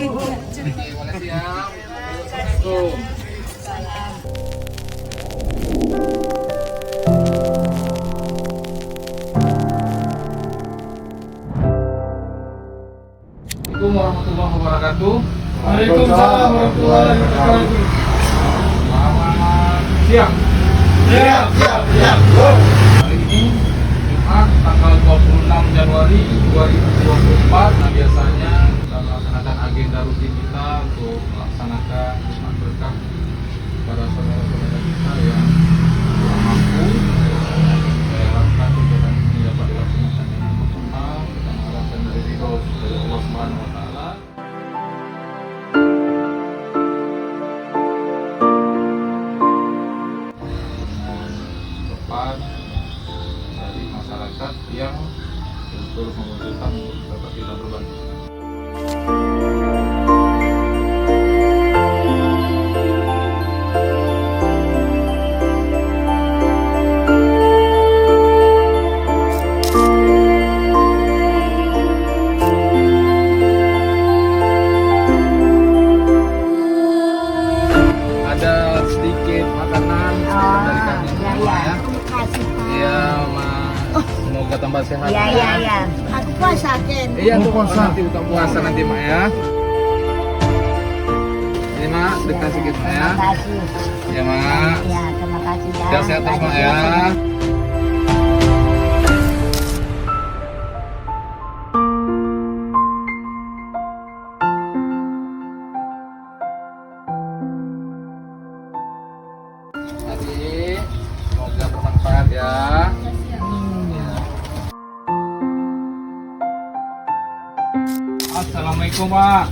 Makasih ya. Assalamualaikum. Assalamualaikum warahmatullahi wabarakatuh. Waalaikumsalam warahmatullahi wabarakatuh. Selamat siang. Siap, siap, siap. Hari ini Jumat tanggal 26 Januari 2024. Nah, biasanya kita melaksanakan agenda rutin kita untuk melaksanakan Jumat berkah pada saudara-saudara kita yang kurang mampu. Saya harapkan kegiatan ini dapat dilaksanakan dengan maksimal. Kita mengharapkan dari ridho dari Allah Subhanahu wa Ta'ala. Tepat dari masyarakat yang terus membutuhkan untuk dapat kita berbagi. Ada sedikit makanan dari kami semua ya. Iya, Ma. Semoga tambah sehat. Iya. Aku puasa, Ken. Iya, tuh nanti buka puasa nanti, Mak ya. Ini, Mak, dikasih sedikit, Mak ya. Terima kasih. Ya, Mak. Ya, terima kasih ya. Sehat-sehat terus, Mak ya. Adik, semoga bermanfaat ya. Assalamualaikum, Pak.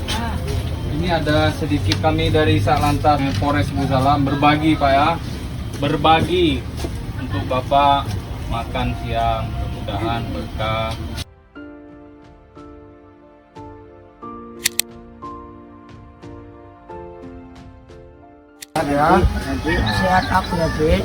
Ini ada sedikit kami dari Satlantas Polres Busalam berbagi, Pak ya. Berbagi untuk Bapak makan siang, mudah-mudahan berkah. Ya, nanti sehat aku ya, Bik.